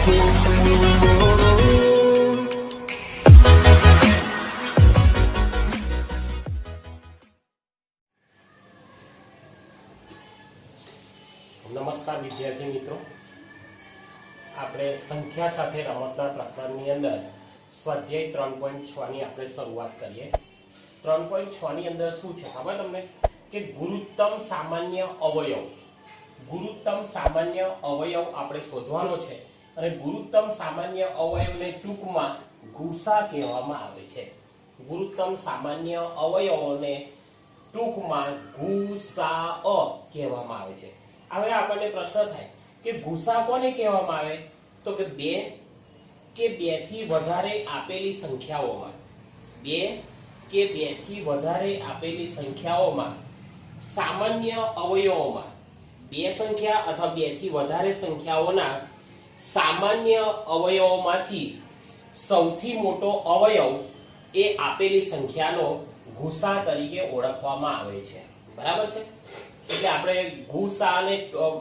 નમસ્કાર વિદ્યાર્થી મિત્રો, આપણે સંખ્યા સાથે રમતના પ્રકરણની અંદર સ્વાધ્યાય 3.6 ની આપણે શરૂઆત કરીએ। 3.6 ની અંદર શું છે ખબર તમને કે ગુરુત્તમ સામાન્ય અવયવ, ગુરુત્તમ સામાન્ય અવયવ આપણે શોધવાનો છે અને ગુરુત્તમ સામાન્ય અવયવને ટૂંકમાં ગુસા કહેવામાં આવે છે। ગુરુત્તમ સામાન્ય અવયવોને ટૂંકમાં ગુસા કહેવામાં આવે છે। હવે આપણને પ્રશ્ન થાય કે ગુસા કોને કહેવામાં આવે તો કે બે કે બેથી વધારે આપેલી સંખ્યાઓમાં, બે કે બેથી વધારે આપેલી સંખ્યાઓમાં સામાન્ય અવયવોમાં, બે સંખ્યા અથવા બેથી વધારે સંખ્યાઓના સામાન્ય અવયવોમાંથી સૌથી મોટો અવયવ એ આપેલી સંખ્યાનો ગુસા તરીકે ઓળખવામાં આવે છે। બરાબર છે? એટલે આપણે ગુસા અને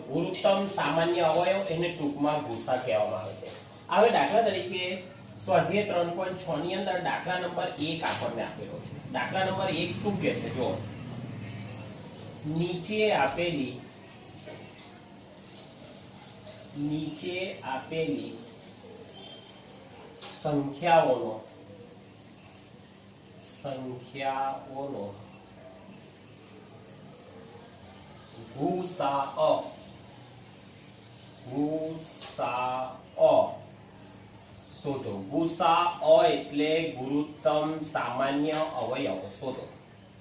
ગુરુત્તમ સામાન્ય અવયવ એને ટૂંકમાં ગુસા કહેવામાં આવે છે। હવે દાખલા તરીકે સ્વાધ્યાય 3.6 ની અંદર દાખલા નંબર 1 આપણને આપેલો છે। દાખલા નંબર 1 શું કહે છે? જો નીચે આપેલી સંખ્યાઓનો ગુસા શોધો। ગુસા એટલે ગુરુત્તમ સામાન્ય અવયવ શોધો,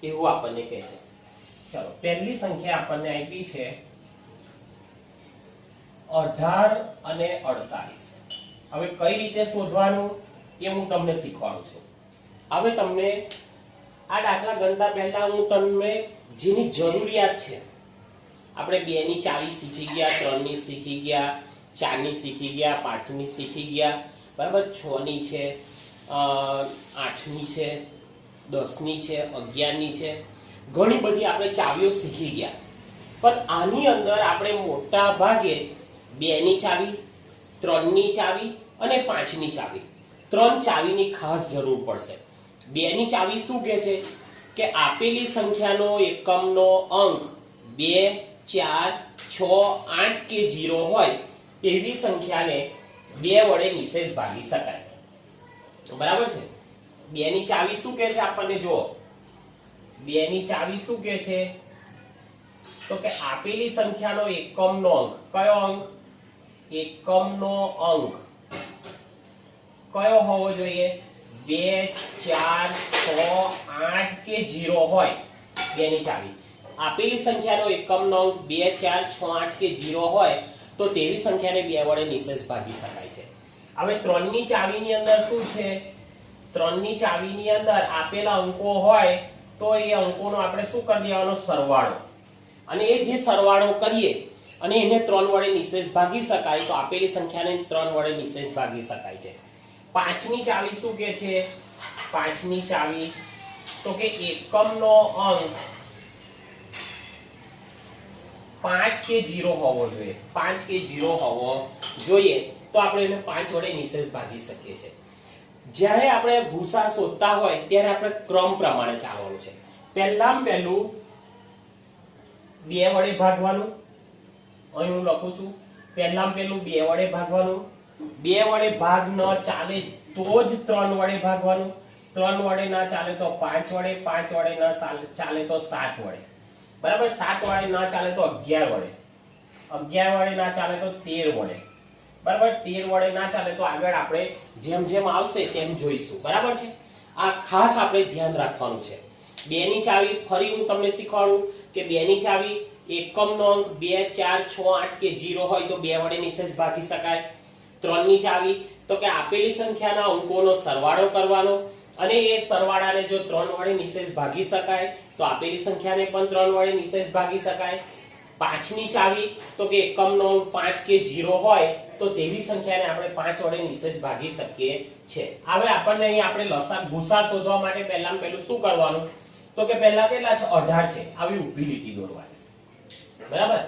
એવું આપણને કહે છે। ચલો, પહેલી સંખ્યા આપણને આપી છે 18 અને 48। હવે કઈ રીતે શોધવાનું એ હું તમને શીખવાડું છું। હવે તમને આ દાખલા ગણતા પહેલા હું તમને જેની જરૂરિયાત છે, આપણે 2 ની ચાવી શીખી ગયા, 3 ની શીખી ગયા, 4 ની શીખી ગયા, 5 ની શીખી ગયા, બરાબર, 6 ની છે, 8 ની છે, 10 ની છે, 11 ની છે, ઘણી બધી આપણે ચાવીઓ શીખી ગયા। પણ આની અંદર આપણે મોટા ભાગે 2 ની ચાવી, 3 ની ચાવી અને 5 ની ચાવી, 3 ચાવીની ખાસ જરૂર પડશે। 2 ની ચાવી શું કહે છે કે આપેલી સંખ્યાનો એકમનો અંક 2, 4, 6, 8 કે 0 હોય તેવી સંખ્યાને 2 વડે નિશેષ ભાગી શકાય। બરાબર છે? 2 ની ચાવી શું કહે છે આપણને? જો 2 ની ચાવી શું કહે છે તો કે આપેલી સંખ્યાનો એકમનો અંક, કયો અંક? એકમનો અંક કયો હોવો જોઈએ? 2, 4, 6, 8 કે 0 હોય 2 ની ચાવી, આપેલી સંખ્યાનો એકમનો અંક 2, 4, 6, 8 કે 0 હોય તો તેવી સંખ્યાને 2 વડે નિશેષ ભાગી શકાય છે। હવે 3 ની ચાવીની અંદર શું છે? 3 ની ચાવીની અંદર આપેલા અંકો હોય તો એ અંકોનો આપણે શું કરી દેવાનો? સરવાળો। અને એ જે સરવાળો કરીએ અને એને 3 વડે નિશેષ ભાગી શકાય તો આપેલી સંખ્યાને 3 વડે નિશેષ ભાગી શકાય છે। 5 ની ચાવી શું કહે છે? 5 ની ચાવી તો કે એકમનો અંક 5 કે 0 હોવો જોઈએ, 5 કે 0 હોવો જોઈએ તો આપણે એને 5 વડે નિશેષ ભાગી શકીએ છીએ। જ્યારે આપણે ગુસા શોધતા હોય ત્યારે આપણે ક્રમ પ્રમાણે ચાલવાનું છે। પહેલામાં પહેલું 2 વડે ભાગવાનું, અહીં હું લખું છું, પહેલામાં પહેલું 2 વડે ભાગવાનું, 2 વડે ભાગ ન ચાલે તો જ 3 વડે ભાગવાનું, 3 વડે ના ચાલે તો 5 વડે, 5 વડે ના ચાલે તો 7 વડે, બરાબર, 7 વડે ના ચાલે તો 11 વડે, 11 વડે ના ચાલે તો 13 વડે, બરાબર, 13 વડે ના ચાલે તો આગળ આપણે જેમ જેમ આવશે તેમ જોઈશું। બરાબર છે? આ ખાસ આપણે ધ્યાન રાખવાનું છે। 2 ની ચાવી ફરી હું તમને શીખવાડું કે 2 ની ચાવી એકમનો અંક 2, 4, 6, 8 કે 0 હોય તો 2 વડે નિશેષ ભાગી શકાય। 3 ની ચાવી તો કે આપેલી સંખ્યાના અંકોનો સરવાળો કરવાનો અને એ સરવાળાને જો 3 વડે નિશેષ ભાગી શકાય તો આપેલી સંખ્યાને પણ 3 વડે નિશેષ ભાગી શકાય। 5 ની ચાવી તો કે એકમનો અંક 5 કે 0 હોય તો તેવી સંખ્યાને આપણે 5 વડે નિશેષ ભાગી શકીએ છીએ। હવે આપણને અહીં આપણે લસા ગુસા શોધવા માટે પહેલામાં પહેલું શું કરવાનું તો કે પહેલા કેટલા છે? 18 છે। આવી ઊભી લીટી દોરવાની, બરાબર,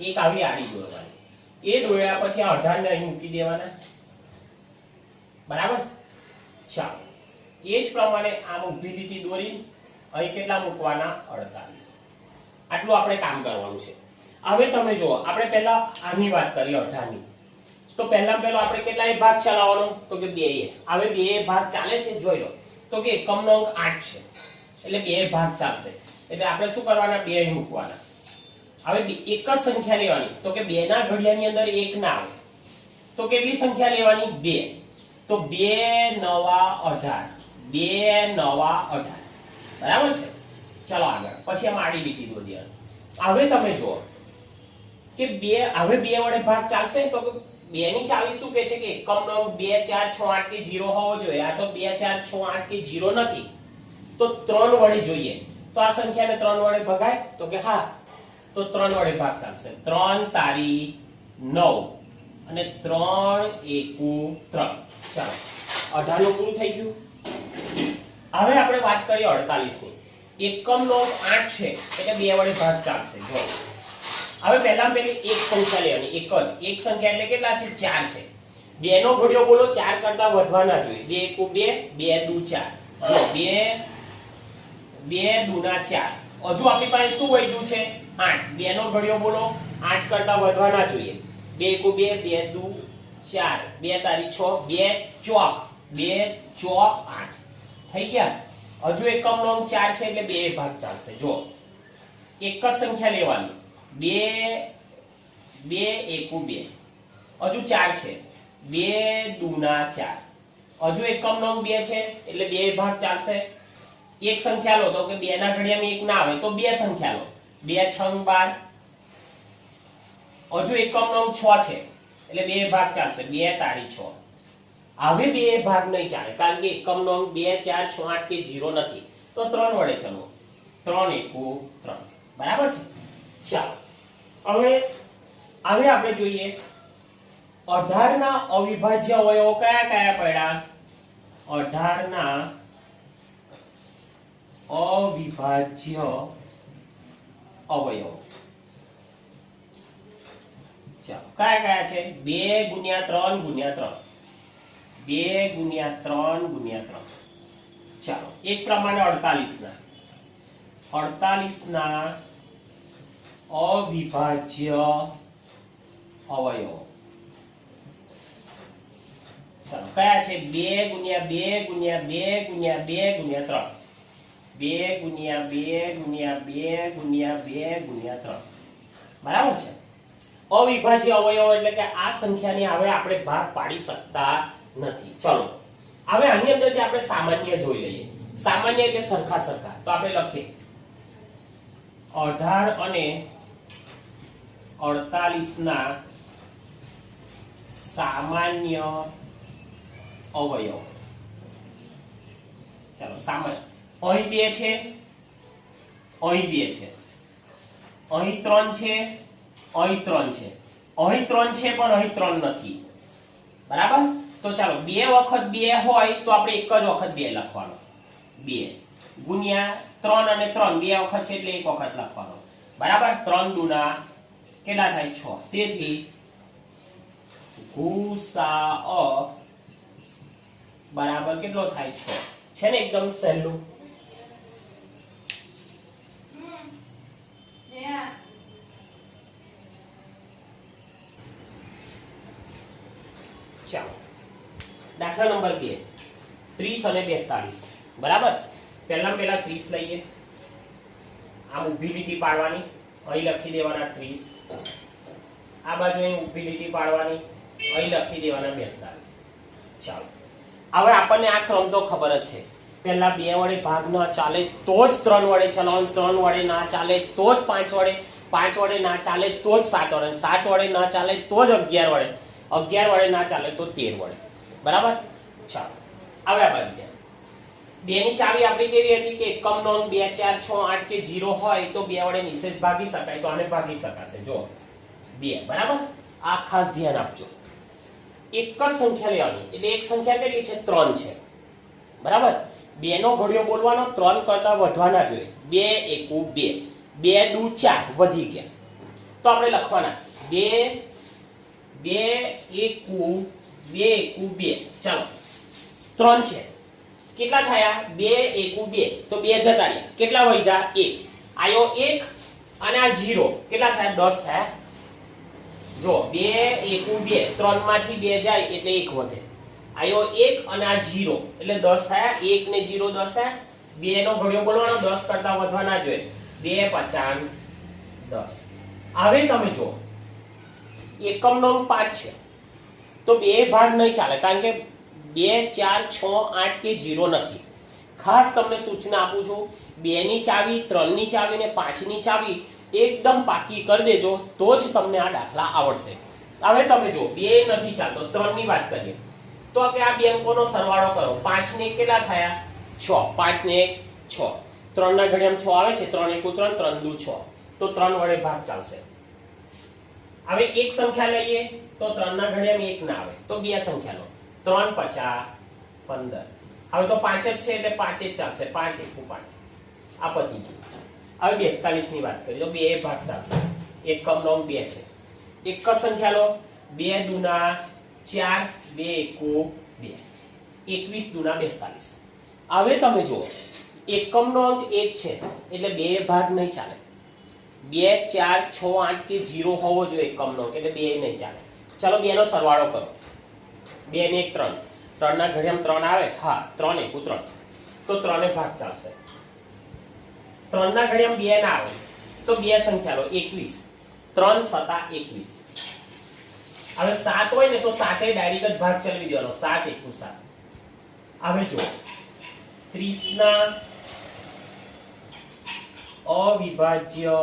એક આવી આડી દોરવાની, એ દોર્યા પછી આ 18 ને અહીં મૂકી દેવાના, બરાબર છે? ચાલો એ જ પ્રમાણે આમ ઊભી લીટી દોરી અહીં કેટલા મૂકવાના 48. આટલું આપણે કામ કરવાનું છે. હવે તમે જુઓ આપણે પહેલા આની વાત કરી 18 ની, તો પહેલા આપણે કેટલા ભાગ ચલાવવાનો તો કે 2. હવે 2 ભાગ ચાલે છે જોઈ લો, તો કે એકમનો અંક 8 છે એટલે 2 ભાગ ચાલશે એટલે આપણે શું કરવાના 2 અહીં મૂકવાના. હવે એક જ સંખ્યા લેવાની તો કે 2 ના ઘડિયાની અંદર 1 ના આવે તો કેટલી સંખ્યા લેવાની 2, તો 2 નવા 18, 2 નવા 18. બરાબર છે? ચલો આગળ પછી આમ આડી લીટી દોરી દેવાની. હવે તમે જુઓ કે 2 હવે 2 વડે ભાગ ચાલશે તો 2 ની ચાવી શું કહે છે કે એકમનો 2 4 6 8 કે 0 હોવો જોઈએ. આ તો 2 4 6 8 કે 0 નથી તો 3 વડે જોઈએ. તો આ સંખ્યાને 3 વડે ભગાય તો કે હા, તો 3 વડે ભાગ ચાલશે. 3 તારી 9 અને 3 એકુ 3. ચાલો 18 નું પૂરું થઈ ગયું. હવે આપણે વાત કરીએ 48 ની. એકમનો 8 છે એટલે 2 વડે ભાગ ચાલશે. જો હવે પહેલી એક સંખ્યા લેવાની, એક સંખ્યા એટલે કેટલા છે 4 છે. 2 નો ઘડિયો બોલો 4 કરતા વધવા ના જોઈએ. 2 એકુ 2, 2 દુ 4. જો 2 દુના 4. હજુ આપણી પાસે શું વધ્યું છે 8. 2 નો ઘડિયો બોલો 8 કરતા વધવા ના જોઈએ. 2 એકુ 2, 2 દુ 4, 2 તારી 6, 2 ચોક 2 ચોક 8 થઈ ગયા. હજુ એકમનો અંક 4 છે એટલે 2 ભાગ ચાલશે. જો એક જ સંખ્યા લેવાની 2 એકુ 2, હજુ 4 છે 2 દુના 4. હજુ એકમનો અંક 2 છે એટલે 2 ભાગ ચાલશે. એક સંખ્યા લો તો કે 2 ના ઘડિયામાં 1 ના આવે તો 2 સંખ્યા લો 2 6 12. હજુ એકમનો અંક 6 છે એટલે 2 ભાગ ચાલશે. 2 તારી 6. હવે 2 ભાગ નહીં ચાલે કારણ કે એકમનો અંક 2 4 6 8 કે 0 નથી તો 3 વડે ચલો. 3 એકુ 3. બરાબર છે? ચાલો હવે આપણે જોઈએ 18 ના અવિભાજ્ય અવયવો કયા કયા પડ્યા. 18 ના અવિભાજ્ય અવયવો ચાલો કયા કયા છે 2 ગુણ્યા 3 ગુણ્યા 3, 2 ગુણ્યા 3 ગુણ્યા 3. ચાલો એ જ પ્રમાણે 48 ના અવિભાજ્ય અવયવો ચાલો કયા છે 2 ગુણ્યા 2 ગુણ્યા 2 ગુણ્યા 2 ગુણ્યા 3, 2 ગુણ્યા 2 ગુણ્યા 2 ગુણ્યા 2 ગુણ્યા 3. બરાબર છે? અવિભાજ્ય અવયવો એટલે કે આ સંખ્યાને હવે આપણે ભાગ પાડી શકતા નથી. ચલો હવે આની અંદર જે આપણે સામાન્ય જોઈ લઈએ. સામાન્ય એટલે સરખા તો આપણે લખીએ 18 અને 48 ના સામાન્ય અવયવ. ચાલો સામાન્ય અહીં 2 છે, અહીં 2 છે, અહીં 3 છે, અહીં 3 છે, અહીં 3 છે પણ અહીં 3 નથી. બરાબર? તો ચાલો 2 વખત 2 હોય તો આપણે એક જ વખત 2 લખવાનો. 2 ગુણ્યા 3 અને 3 2 વખત છે એટલે એક વખત લખવાનો. બરાબર? 3 દુના કેટલા થાય 6. તેથી ગુસાઅ બરાબર કેટલો થાય 6. છે ને એકદમ સહેલું. ચાલો દાખલા નંબર 2 30 અને 42. બરાબર? પહેલા 30 લઈએ. આમ ઊભી લીટી પાડવાની, અહીં લખી દેવાના 30. આ બાજુ અહીં ઊભી લીટી પાડવાની, અહીં લખી દેવાના 42. ચાલો હવે આપણને આ ક્રમ તો ખબર જ છે. પહેલા 2 વડે ભાગ ન ચાલે તો જ 3 વડે ચલાવવાનું, 3 વડે ના ચાલે તો જ 5 વડે, 5 વડે ના ચાલે તો જ 7 વડે, 7 વડે ના ચાલે તો જ 11 વડે, 11 વડે ના ચાલે તો 13 વડે. બરાબર? ચાલો હવે આ બાજુ ધ્યાન. 2 ની ચાવી આપણી કેવી હતી કે એકમનો અંક 2 4 6 8 કે 0 હોય તો 2 વડે નિશેષ ભાગી શકાય, તો આને ભાગી શકાશે. જો 2. બરાબર? આ ખાસ ધ્યાન આપજો. એક જ સંખ્યા લેવાની એટલે એક સંખ્યા કેટલી છે 3 છે. બરાબર? 2 નો ઘડિયો બોલવાનો 3 કરતા વધવા ના જોઈએ. 2 એકુ 2, 2 દુ 4 વધી ગયા તો આપણે લખવાના 2 એકુ 2. ચાલો 3 છે, કેટલા થયા 2 એકુ 2, તો 2 જતા રહ્યા, કેટલા વધ્યા 1, આયો 1 અને આ 0, કેટલા થયા 10 થયા, જો 2 એકુ 2, 3 માંથી 2 જાય એટલે 1 વધે, આયો 1 અને આ 0 એટલે 10 થયા, 1 ને 0 10 થયા, 2 નો ઘડિયો બોલવાનો, 10 કરતા વધવા ના જોઈએ, 2 5 10. હવે તમે જો એકમ નો 5 છે તો બે ભાગ નહીં ચાલે, કારણ કે 2 4 6 8 કે 0 નથી. ખાસ તમને સૂચના આપું છું, 2 ની ચાવી, 3 ની ચાવી ને 5 ની ચાવી એકદમ પાકી કરી દેજો, તો જ તમને આ દાખલા આવડશે. હવે તમે જો 2 નથી ચાલતો, 3 ની વાત કરીએ તો કે આ બે અંકોનો સરવાળો કરો, 5 ને કેટલા થયા 6, 5 ને 6, 3 ના ઘડિયામાં 6 આવે છે, 3 એકુ 3, 3 દુ 6, તો 3 વડે ભાગ ચાલશે. હવે એક સંખ્યા લઈએ તો 3 ના ઘડિયામાં 1 ના આવે, તો બે સંખ્યા લો, 3 50 15. હવે તો 5 જ છે એટલે 5 જ ચાલશે, 5 એકુ 5, આ પતી ગયું. હવે 42 ની વાત કરીએ તો બે ભાગ ચાલશે, એકમ નો 2 છે, એક જ સંખ્યા લો, 2 દુના 4, 2 એકુ 2, 21 દુના 42. હવે તમે જુઓ એકમ નો અંક 1 છે એટલે બે ભાગ નહીં ચાલે, 2 4 6 8 કે 0 હોવો જોઈએ એકમ નો, એટલે બે નહીં ચાલે. ચાલો બે નો સરવાળો કરો, 2 ને 1 3, 3 ના ઘડિયામાં 3 આવે, હા 3 એકુ 3, તો 3 ભાગ ચાલશે. 3 ના ઘડિયામાં 2 ના આવે તો બે સંખ્યા લો, 21, 3 7 21. હવે 7 હોય ને તો 7 ડાયરેક્ટ જ ભાગ ચલાવી દેવાનો, 7 એકુ 7. હવે જો 30 ના અવિભાજ્ય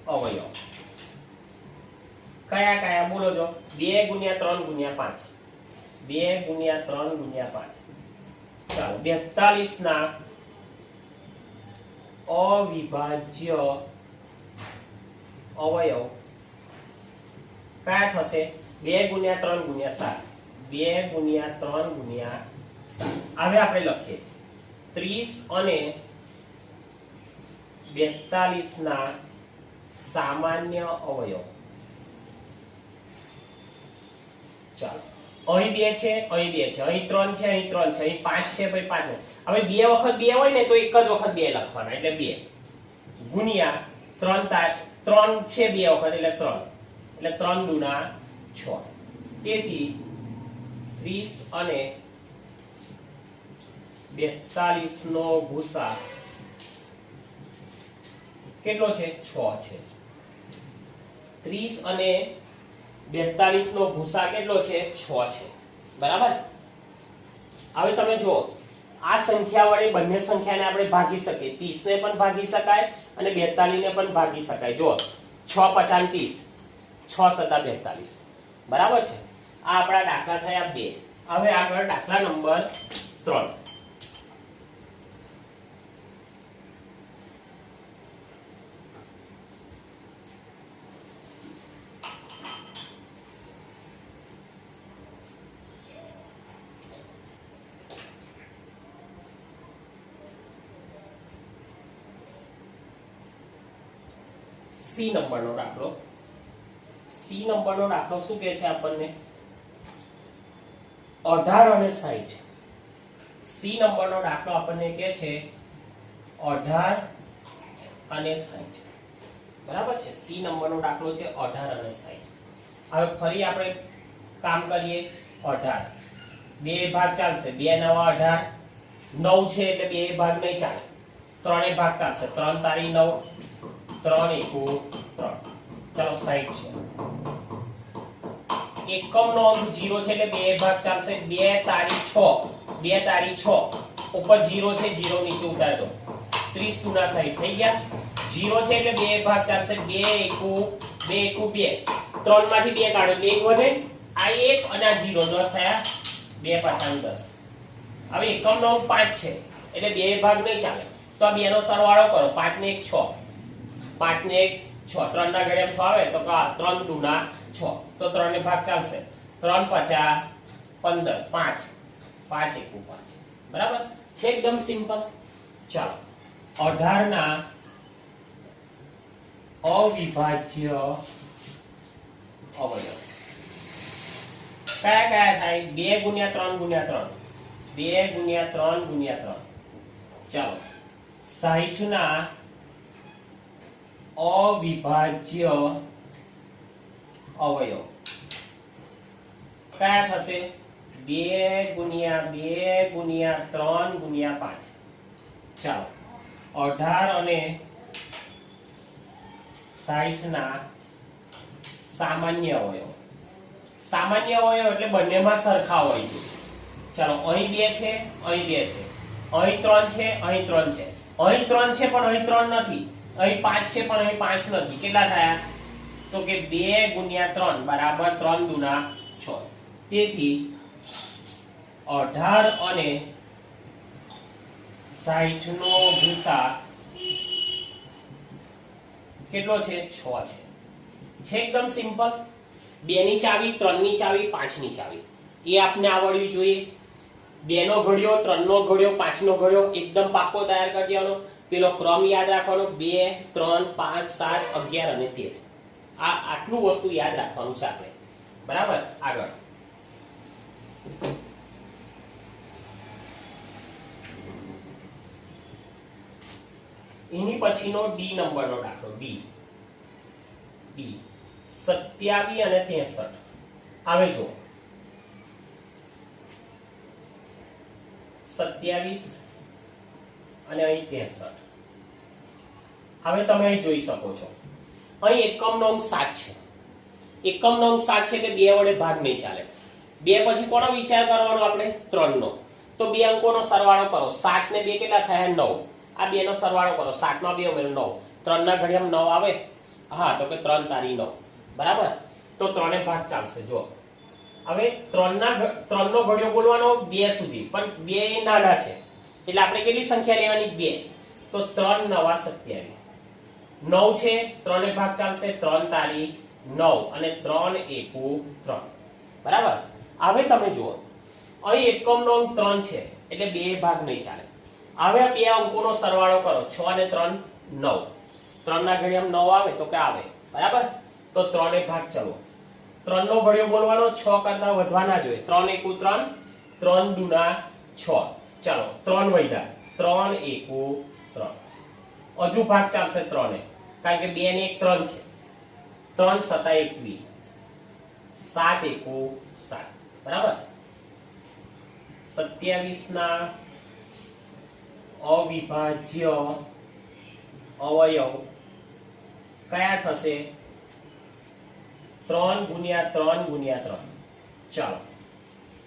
અવયવ કયા કયા બોલો જો, 2 ગુણ્યા 3 ગુણ્યા 5, 2 ગુણ્યા 3 ગુણ્યા 5. ચાલો 42 ના અવિભાજ્ય અવયવ કયા થશે, 2 ગુણ્યા 3 ગુણ્યા 7, 2 ગુણ્યા 3 ગુણ્યા 7. હવે આપણે લખીએ 30 અને 42 ના સામાન્ય અવયવ. ચાલો અહીં 2 છે, અહીં 2 છે, અહીં 3 છે, અહીં 3 છે, અહીં 5 છે, ભાઈ 5 ને. હવે બે વખત 2 હોય ને તો એક જ વખત 2 લખવાના, એટલે 2 ગુણ્યા 3 છે બે વખત એટલે 3, એટલે 3 દુના 6. તેથી 30 અને 42 નો ભૂસા કેટલો છે 6 છે. 30 અને 42 નો ભૂસા કેટલો છે 6 છે, બરાબર. હવે તમે જુઓ આ સંખ્યા વડે બંને સંખ્યાને આપણે ભાગી શકીએ, 30 ને પણ ભાગી શકાય અને 42 ને પણ ભાગી શકાય. જો 6 50 30, 6 7 42, બરાબર છે. આ આપણા દાખલા થયા 2. હવે આગળ દાખલા નંબર 3. સી નંબરનો દાખલો. સી નંબરનો દાખલો શું કહે છે આપણને, 18 અને 60. સી નંબરનો દાખલો આપણને કહે છે 18 અને 60, બરાબર છે. સી નંબરનો દાખલો છે 18 અને 60. હવે ફરી આપણે કામ કરીએ. 18 બે ભાગ ચાલશે, 2 9 18, 9 છે એટલે બે ભાગ નહીં ચાલે, 3 ભાગ ચાલશે, 3 તારી 9, 3 એકુ 3. ચલો 60 છે. એકમ નો અંક 0 છે એટલે બે ભાગ ચાલશે, 2 તારી 6, 2 તારી 6, ઉપર 0 છે, 0 નીચે ઉતાર દો, 30 દુના 60 થઈ ગયા. 0 છે એટલે બે ભાગ ચાલશે, 2 એકુ 2, 3 માંથી 2 કાઢો એટલે 1 વધે, આ 1 અને આ 0 10 થયા, 2 5 10. હવે એકમ નો અંક 5 છે એટલે બે ભાગ નહીં ચાલે, તો આ બે નો સરવાળો કરો, 5 ને 1 6, 5 ને 1 6, 3 ના ઘડિયામાં 6 આવે તો 3 દુના 6, તો 3 ને ભાગ ચાલશે, 3 50 15, 5 5 એકુ 5, બરાબર છે. એકદમ સિમ્પલ. ચાલો 18 ના અવિભાજ્ય અવયવ. કયા કયા થાય? 2 ગુણ્યા 3 ગુણ્યા 3, 2 ગુણ્યા 3 ગુણ્યા 3. ચાલો 60 ના અવિભાજ્ય અવયવ કયા થશે? 2 ગુણ્યા 2 ગુણ્યા 3 ગુણ્યા 5. ચાલો 18 અને 60 ના સામાન્ય અવયવ. સામાન્ય અવયવ એટલે બંનેમાં સરખા હોય છે. ચાલો અહીં 2 છે, અહીં 2 છે, અહીં 3 છે, અહીં 3 છે, અહીં 3 છે પણ અહીં 3 નથી, અહીં 5 છે પણ અહીં 5 નથી. કેટલા થયા? તો કે 2 ગુણ્યા 3 બરાબર 3 દુના 6. તેથી 18 અને 60 નો ભૂસા કેટલો છે? 6 છે. છે એકદમ સિમ્પલ. 2 ની ચાવી, 3 ની ચાવી, 5 ની ચાવી એ આપને આવડવી જોઈએ. 2 નો ઘડિયો, 3 નો ઘડિયો, 5 નો ઘડિયો એકદમ પાક્કો તૈયાર કરી દેવાનો. પેલો ક્રમ યાદ રાખવાનો 2 3 5 7 11 અને 13. આ આટલું વસ્તુ યાદ રાખવાનું છે આપણે. બરાબર? આગળ એની પછીનો ડી નંબરનો દાખલો. ડી 27 અને 63 આવે. જો 27 અને અહીં 63. હવે તમે અહીં જોઈ શકો છો અહીં એકમનો અંક 7 છે. એકમનો અંક 7 છે એટલે 2 વડે ભાગ નહીં ચાલે. 2 પછી કોનો વિચાર કરવાનો આપણે? 3 નો. તો 2 અંકોનો સરવાળો કરો. 7 ને 2 કેટલા થયા? 9. આ 2 નો સરવાળો કરો. 7 માં 2 ઉમેરો 9. 3 ના ઘડિયામાં 9 આવે. હા તો કે 3 તારી 9. બરાબર? તો 3 એ ભાગ ચાલશે. જો હવે 3 નો ઘડિયો બોલવાનો 2 સુધી, પણ 2 એ નાના છે એટલે આપણે કેટલી સંખ્યા લેવાની? 2. તો 3 9 27. 9 છે, 3 એ ભાગ ચાલશે. 3 તારી 9 અને 3 એકુ 3. બરાબર? હવે તમે જુઓ અહીં એકમનો અંક 3 છે એટલે 2 ભાગ નહીં ચાલે. હવે આ બે અંકોનો સરવાળો કરો. 6 અને 3 9. 3 ના ઘડિયામાં 9 આવે તો કે આવે. બરાબર? તો 3 એ ભાગ ચલો. 3 નો ઘડિયો બોલવાનો 6 કરતા વધવા ના જોઈએ. 3 એકુ 3, 3 દુના 6. ચાલો 3 વધ્યા. 3 એકુ 3. હજુ ભાગ ચાલશે 3 એ, કારણ કે 2 ને 1 3 છે. 3 7 21. 7 એકુ 7. બરાબર? 27 ના અવિભાજ્ય અવયવ કયા થશે? 3 ગુણ્યા 3 ગુણ્યા 3. ચાલો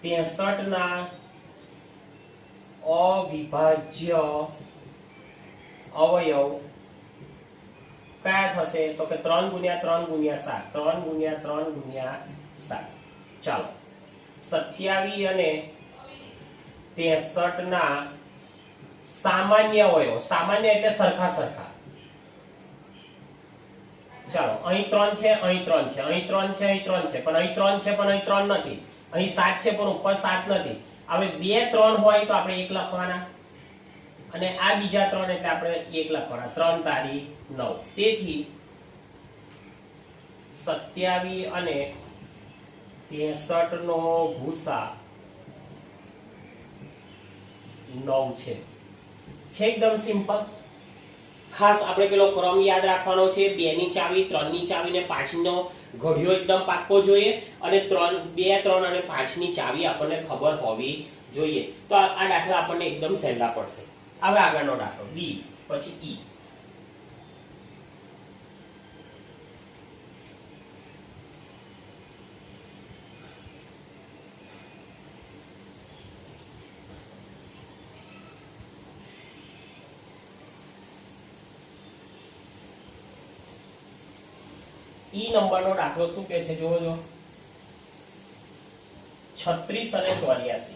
63 ના અવિભાજ્ય અવયવ કયા થશે? તો કે 3 ગુણ્યા 3 ગુણ્યા 7. 3 ગુણ્યા 3 ગુણ્યા 7. ચાલો 27 અને 63 ના સામાન્ય અવયવ. સામાન્ય એટલે સરખા સરખા. ચાલો અહીં 3 છે, અહીં 3 છે, અહીં 3 છે, અહીં 3 છે, પણ અહીં 3 છે પણ અહીં 3 નથી. અહીં 7 છે પણ ઉપર 7 નથી. હવે 2 3 હોય તો આપણે 1 લખવાના અને આ બીજા 3 એટલે આપણે 1 લખવાના. 3 તારી 9. તેથી 27 અને 63 નો ભૂસા 9 છે. છે એકદમ સિમ્પલ. ખાસ આપણે પેલો ક્રમ યાદ રાખવાનો છે. 2 ની ચાવી, 3 ની ચાવી ને 5 નો ઘડિયો એકદમ પાક્કો જોઈએ અને 2 3 અને 5 ની ચાવી આપણને ખબર હોવી જોઈએ. તો આ દાખલા આપણને એકદમ સહેલા પડશે. હવે આગળનો દાખલો બી પછી ઈ. ઈ નંબરનો દાખલો શું કહે છે જોજો. 36 અને 84.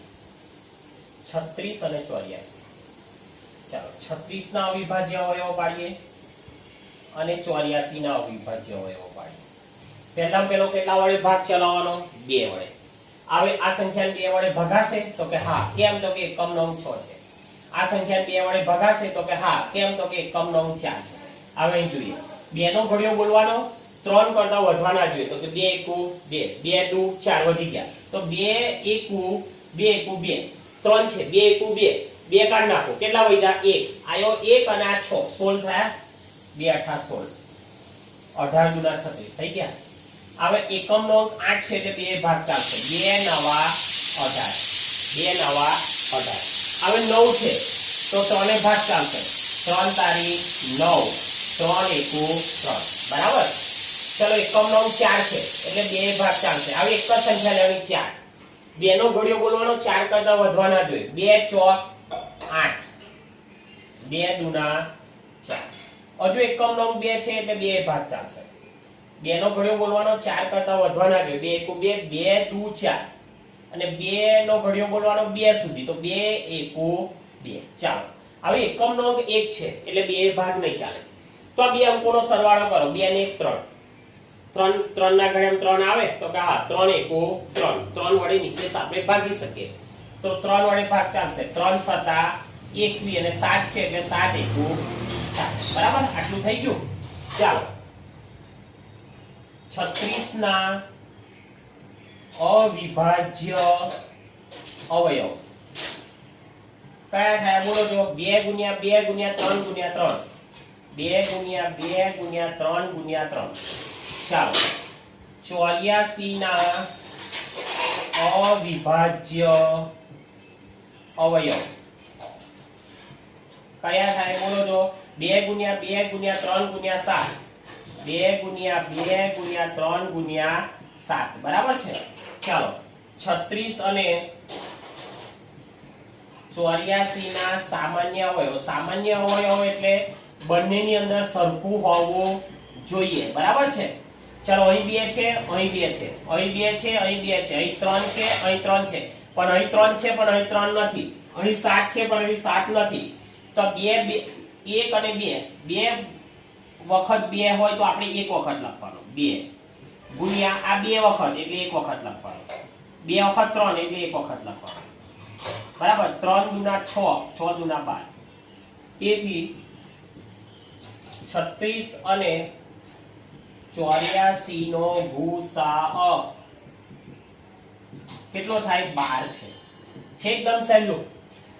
36 અને 84. ચાલો 36 ના અવિભાજ્ય અવયવો પાડીએ અને 84 ના અવિભાજ્ય અવયવો પાડીએ. પહેલા પેલો કેટલા વડે ભાગ ચલાવવાનો? 2 વડે. હવે આ સંખ્યાને 2 વડે ભગાશે તો કે હા. કેમ? તો કે એકમનો અંક 6 છે. આ સંખ્યાને 2 વડે ભગાશે તો કે હા. કેમ? તો કે એકમનો અંક 4 છે. હવે અહીં જોઈએ 2 નો ઘડિયો બોલવાનો 3 કરતા વધવાના જોઈએ તો કે 2 એકુ 2 2 દુ 4 વધી ગયા તો 2 એકુ 2 એકુ 2 3 છે 2 એકુ 2 2 કાઢ નાખો કેટલા વધ્યા 1 આયો 1 અને આ 6 16 થયા 2 8 16 18 દુના 36 થઈ ગયા હવે એકમ નો 8 છે એટલે બે ભાગ ચાલશે 2 નવા 18 2 નવા 18 હવે 9 છે તો 3 ભાગ ચાલશે 3 તારી 9 3 એકુ 3 બરાબર ચલો એકમ નો 4 છે એટલે બે ભાગ ચાલશે હવે એક જ સંખ્યા લેવાની 4 બે નો ઘડિયો બોલવાનો 4 કરતા વધવાના જોઈએ 2 ચોક 8 2 દુના 4 હજુ એકમ નો 2 છે એટલે બે ભાગ ચાલશે બે નો ઘડિયો બોલવાનો 4 કરતા વધવાના જોઈએ 2 એકુ 2 2 દુ 4 અને 2 નો ઘડિયો બોલવાનો 2 સુધી તો 2 એકુ 2 ચાલો હવે એકમ નો 1 છે એટલે બે ભાગ નહીં ચાલે તો આ બે અંકોનો સરવાળો કરો 2 ને 1 3 3 ના ઘડિયામાં 3 આવે તો કે હા 3 એકુ 3 3 વડે નિશેષ આપણે ભાગી શકીએ તો 3 વડે ભાગ ચાલશે 3 સતા 21 અને 7 છે એટલે 7 એકુ 7 બરાબર આટલું થઈ ગયું ચાલો 36 ના અવિભાજ્ય અવયવ કયા થાય બોલો જો 2 ગુણ્યા 2 ગુણ્યા 3 ગુણ્યા 3 2 ગુણ્યા 2 ગુણ્યા 3 ગુણ્યા 3 ચાલો 84 ના અવિભાજ્ય અવયવ કયા થાય બોલો જો 2 ગુણ્યા 2 ગુણ્યા 3 ગુણ્યા 7 2 ગુણ્યા 2 ગુણ્યા 3 ગુણ્યા 7 બરાબર છે ચાલો 36 અને 84 ના સામાન્ય અવયવ એટલે બંનેની અંદર સરખું હોવું જોઈએ બરાબર છે ચાલો અહીં 2 છે અહીં 2 છે અહીં 2 છે અહીં 2 છે અહીં 3 છે અહીં 3 છે પણ અહીં 3 છે પણ અહીં 3 નથી અહીં 7 છે પણ અહીં 7 નથી તો 2 1 અને 2 વખત 2 હોય તો આપણે એક વખત લખવાનો 2 ગુણ્યા આ 2 વખત એટલે એક વખત લખવાનો 2 વખત 3 એટલે એક વખત લખવાનો બરાબર 3 દુના 6 6 દુના 12 તેથી 36 અને 84 નો ગુસાઅ કેટલો થાય 12 છે એકદમ સહેલું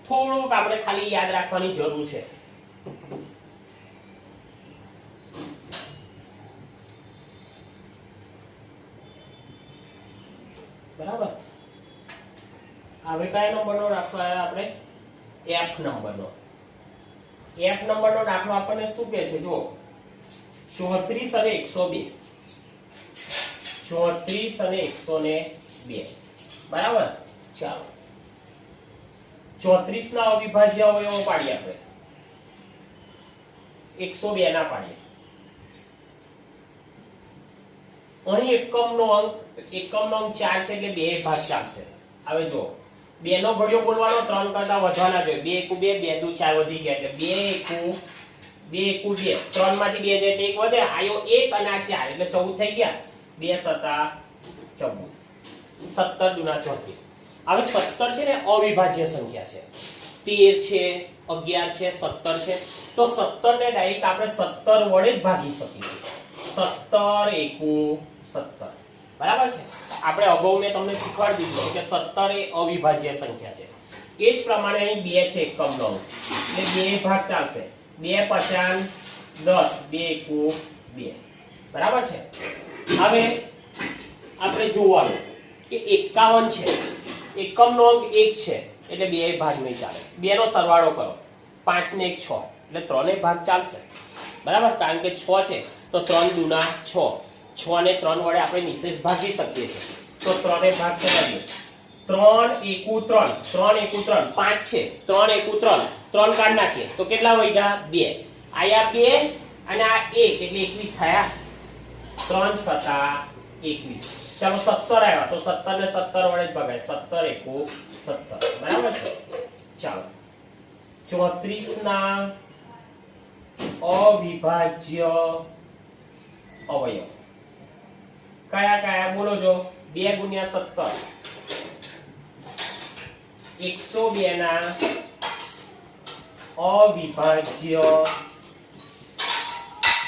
થોડુંક આપણે ખાલી યાદ રાખવાની જરૂર છે બરાબર હવે કયા નંબરનો દાખલો આવ્યો આપણે F નંબરનો દાખલો આપણને શું કહે છે જો 34 અને 102 34 અને 102 બરાબર ચાલો 34 ના અવિભાજ્ય અવયવો પાડીએ આપણે 102 ના પાડીએ અહીં એકમનો અંક 4 છે એટલે બે ભાગ ચાલશે હવે જો 2 નો ઘડિયો બોલવાનો 3 કરતા વધવાના જોઈએ 2 એકુ 2 2 દુ 4 વધી ગયા એટલે 2 એકુ 2 3 માંથી 2 જાય એટલે 1 વધે આયો 1 અને આ 4 એટલે 14 થઈ ગયા 2 સતા 14 17 દુના 34 હવે 17 છે ને અવિભાજ્ય સંખ્યા છે 13 છે 11 છે 17 છે તો 17 ને ડાયરેક્ટ આપણે 17 વડે જ ભાગી શકીએ 17 એકુ 17 બરાબર છે આપણે અગાઉ મેં તમને શીખવાડી દીધું કે 17 એ અવિભાજ્ય સંખ્યા છે એ જ પ્રમાણે અહીં 2 છે એકમનો એટલે બે ભાગ ચાલશે 2 50 10 2 એકુ 2 બરાબર છે હવે આપણે જોવાનું કે 51 છે એકમનો અંક 1 છે એટલે બે ભાગ નહીં ચાલે બે નો સરવાળો કરો 5 ને 1 6 એટલે ત્રણે ભાગ ચાલશે બરાબર કારણ કે 6 છે તો 3 દુના 6 6 ને 3 વડે આપણે નિશેષ ભાગી શકીએ છીએ તો ત્રણે ભાગ ચલાવીએ 3 એકુ 3 3 એકુ 3 5 છે 3 એકુ 3 3 કાઢ નાખીએ તો કેટલા વધ્યા 2 આયા 2 અને આ 1 એટલે 21 થયા 3 સતા 21 ચાલો 17 આવ્યા તો 17 ને 17 વડે જ ભાગાય 17 એકુ 17 બરાબર છે ચાલો 34 ના અવિભાજ્ય અવયવ કયા બોલો જો 2 ગુણ્યા 17 102 ના અવિભાજ્ય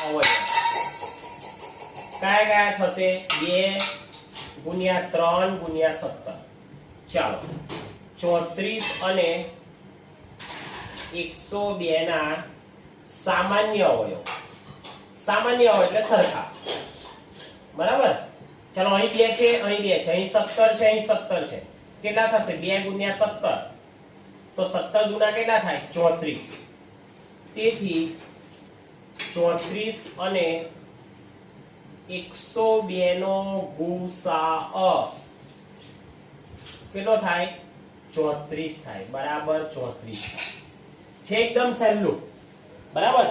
અવયવ કયા કયા થશે 2 ગુણ્યા 3 ગુણ્યા 17 ચાલો 34 અને 102 ના સામાન્ય અવયવ એટલે સરખા બરાબર ચાલો અહીં 2 છે અહીં 2 છે અહીં 17 છે અહીં 17 છે કેટલા થશે 2 ગુણ્યા 17 તો 17 ગુણા કેટલા થાય 34 તેથી 34 અને 102 નો ગુસાઅ કેટલો થાય 34 થાય બરાબર 34 થાય છે એકદમ સહેલું બરાબર